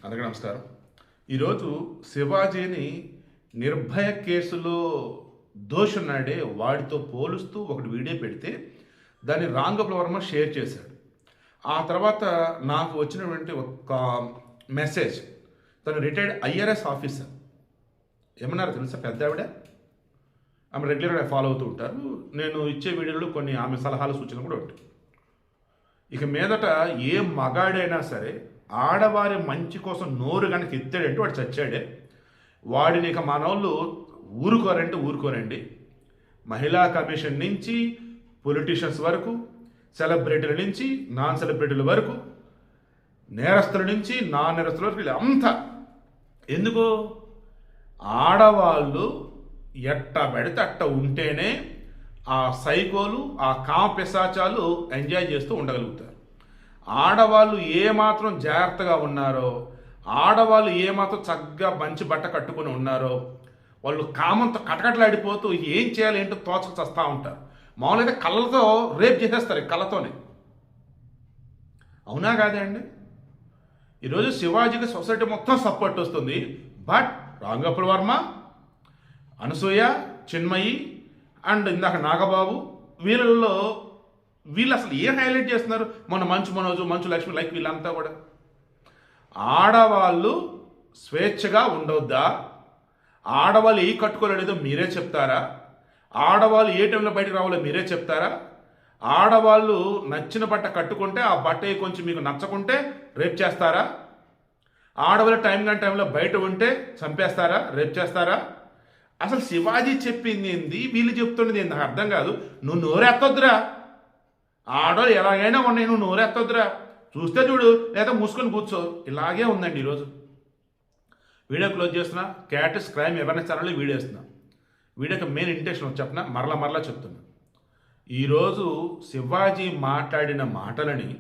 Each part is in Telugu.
అందరికీ నమస్కారం. ఈరోజు శివాజీని నిర్భయ కేసులో దోషున్నాడే వాడితో పోలుస్తూ ఒకటి వీడియో పెడితే దాన్ని రాంగోపాల్ వర్మ షేర్ చేశాడు. ఆ తర్వాత నాకు వచ్చినటువంటి ఒక మెసేజ్, తను రిటైర్డ్ ఐఆర్ఎస్ ఆఫీసర్. ఏమన్నారు తెలుసా? పెద్ద ఆవిడ, ఆమె రెగ్యులర్గా ఫాలో అవుతూ ఉంటారు. నేను ఇచ్చే వీడియోలో కొన్ని ఆమె సలహాలు సూచనలు కూడా ఉంటాయి. ఇక మీదట ఏ మగాడైనా సరే ఆడవారి మంచి కోసం నోరు కనుక ఎత్తాడంటే వాడు చచ్చాడే. వాడిని ఇక మనోళ్ళు ఊరుకోరండి. మహిళా కమిషన్ నుంచి పొలిటీషియన్స్ వరకు, సెలబ్రిటీల నుంచి నాన్ సెలబ్రిటీల వరకు, నేరస్తుల నుంచి నాన్ నేరస్తుల వరకు, ఇలా అంతా ఎందుకు? ఆడవాళ్ళు ఎట్ట పెడితే అట్ట ఉంటేనే ఆ సైకోలు, ఆ కామపిశాచాలు ఎంజాయ్ చేస్తూ ఉండగలుగుతారు. ఆడవాళ్ళు ఏమాత్రం జాగ్రత్తగా ఉన్నారో, ఆడవాళ్ళు ఏమాత్రం చక్కగా మంచి బట్ట కట్టుకుని ఉన్నారో, వాళ్ళు కామంతో కటకటలాడిపోతూ ఏం చేయాలి ఏంటో తోచక చస్తూ ఉంటారు. మామూలుగా కళ్ళతో రేప్ చేసేస్తారు, కళ్ళతోనే. అవునా కాదే అండి? ఈరోజు శివాజీకి సొసైటీ మొత్తం సపోర్ట్ వస్తుంది. బట్ రాంగోపాల్ వర్మ, అనసూయ, చిన్మయి అండ్ ఇందాక నాగబాబు, వీళ్ళు అసలు ఏం హైలైట్ చేస్తున్నారు? మన మంచు మనోజు, మంచు లక్ష్మి, లైక్ వీళ్ళంతా కూడా ఆడవాళ్ళు స్వేచ్ఛగా ఉండొద్దా? ఆడవాళ్ళు ఏ కట్టుకోలేదో మీరే చెప్తారా? ఆడవాళ్ళు ఏ టైంలో బయటకు రావాలో మీరే చెప్తారా? ఆడవాళ్ళు నచ్చిన బట్ట కట్టుకుంటే ఆ బట్ట కొంచెం మీకు నచ్చకుంటే రేప్ చేస్తారా? ఆడవాళ్ళు టైంలో బయట ఉంటే చంపేస్తారా, రేప్ చేస్తారా? అసలు శివాజీ చెప్పింది ఏంది, వీళ్ళు చెప్తున్నది ఏంది? నాకు అర్థం కాదు. నువ్వు నోరెత్తొద్దురా. ఆడవాళ్ళు ఎలాగైనా ఉన్నాయి, నువ్వు నోరెత్తొద్దురా. చూస్తే చూడు, లేదా మూసుకొని కూర్చో. ఇలాగే ఉందండి ఈరోజు. వీడియో క్లోజ్ చేస్తున్నా. క్యాటిస్ క్రైమ్ అవేర్నెస్ ఛానల్లో వీడియో వేస్తున్నా. వీడియోకి మెయిన్ ఇంటెన్షన్ చెప్పిన మరలా చెప్తున్నా. ఈరోజు శివాజీ మాట్లాడిన మాటలని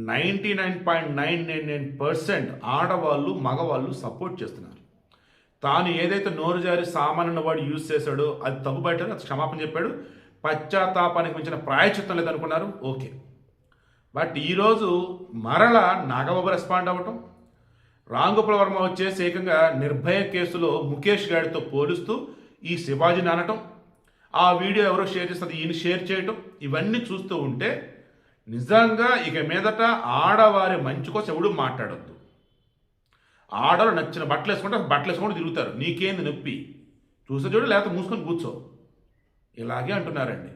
99.999% ఆడవాళ్ళు, మగవాళ్ళు సపోర్ట్ చేస్తున్నారు. తాను ఏదైతే నోరు జారి సామాన్యున్న వాడు యూజ్ చేశాడో అది తప్పు బయట, అది క్షమాపణ చెప్పాడు. పశ్చాత్తాపానికి మించిన ప్రాయచిత్తం లేదనుకున్నారు, ఓకే. బట్ ఈరోజు మరల నాగబాబు రెస్పాండ్ అవ్వటం, రాంగోపాల్ వర్మ వచ్చేసి ఏకంగా నిర్భయ కేసులో ముఖేష్ గారితో పోలుస్తూ ఈ శివాజీని అనటం, ఆ వీడియో ఎవరో షేర్ చేస్తుంది ఈయన షేర్ చేయటం, ఇవన్నీ చూస్తూ ఉంటే నిజంగా ఇక మీదట ఆడవారి మంచి కోసం ఎవడు మాట్లాడొద్దు. ఆడవాళ్ళు నచ్చిన బట్టలు వేసుకుంటే తిరుగుతారు. నీకేంది నొప్పి? చూస్తే చూడు, లేకపోతే మూసుకొని కూర్చో. ఇలాగే అంటున్నారండి.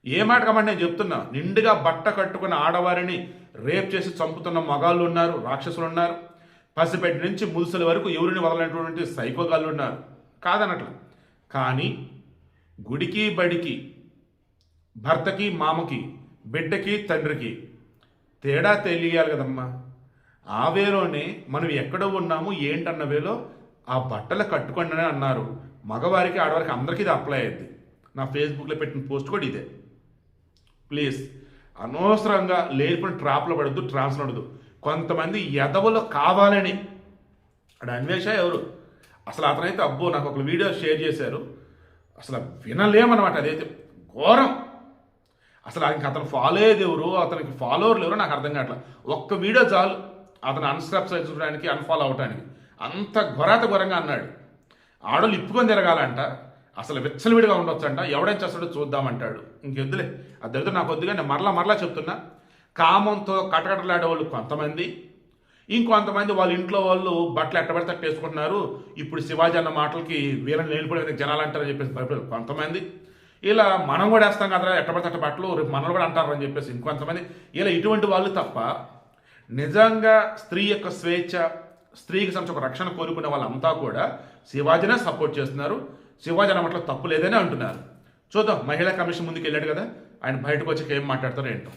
ఏ మాట కమంటే నేను చెప్తున్నా, నిండుగా బట్ట కట్టుకున్న ఆడవారిని రేప్ చేసి చంపుతున్న మగాళ్ళు ఉన్నారు, రాక్షసులు ఉన్నారు. పసిపెట్టి నుంచి ముదుసల వరకు ఎవరిని వదలనటువంటి సైకోగాళ్ళు ఉన్నారు, కాదనట్ల. కానీ గుడికి బడికి, భర్తకి మామకి, బిడ్డకి తండ్రికి తేడా తెలియాలి కదమ్మా. ఆ వేలోనే మనం ఎక్కడ ఉన్నాము ఏంటన్న వేలో ఆ బట్టలు కట్టుకోండి అని అన్నారు. మగవారికి, ఆడవారికి అందరికీ ఇది అప్లై అయ్యింది. నా ఫేస్బుక్లో పెట్టిన పోస్ట్ కూడా ఇదే. ప్లీజ్ అనవసరంగా లేనిపోయిన ట్రాప్లో పడద్దు, ట్రాన్స్లో పడద్దు. కొంతమంది ఎదవలు కావాలని, అక్కడ అన్వేష ఎవరు అసలు అతనైతే అబ్బో నాకు ఒక వీడియో షేర్ చేశారు, అసలు వినలేమన్నమాట. అదైతే ఘోరం. అసలు అతను ఫాలో అయ్యేది ఎవరు, అతనికి ఫాలోవర్లు ఎవరో నాకు అర్థం కావట్లేదు. ఒక్క వీడియో చాలు అతను అన్సబ్స్క్రైబ్ చేయడానికి, అన్ఫాలో అవడానికి. అంత ఘోరంగా అన్నాడు. ఆడోళ్ళు ఇప్పుకొని తిరగాలంట, అసలు విచ్చలవిడిగా ఉండొచ్చంట, ఎవడేం చేస్తాడో చూద్దామంటాడు. ఇంకెద్దులే, అది దరిద్రం నాకు వద్దుగా. నేను మరలా చెప్తున్నా, కామంతో కటకటలాడేవాళ్ళు కొంతమంది, ఇంకొంతమంది వాళ్ళ ఇంట్లో వాళ్ళు బట్టలు ఎట్టబడితే వేసుకుంటున్నారు. ఇప్పుడు శివాజీ అన్న మాటలకి వీళ్ళని లేనిపోయిన జనాలు అంటారని చెప్పేసి భయపడారు కొంతమంది. ఇలా మనం కూడా వేస్తాం కదా ఎట్టబడితే అట్ట బట్టలు, రేపు మనల్ని కూడా అంటారని చెప్పేసి ఇంకొంతమంది. ఇలా ఇటువంటి వాళ్ళు తప్ప నిజంగా స్త్రీ యొక్క స్వేచ్ఛ, స్త్రీకి సంబంధించి ఒక రక్షణ కోరుకునే వాళ్ళంతా కూడా శివాజీనే సపోర్ట్ చేస్తున్నారు. శివాజీ అన్నమాట తప్పు లేదని అంటున్నారు. చూద్దాం, మహిళా కమిషన్ ముందుకు వెళ్ళాడు కదా, ఆయన బయటకు వచ్చి ఏం మాట్లాడతారో ఏంటో.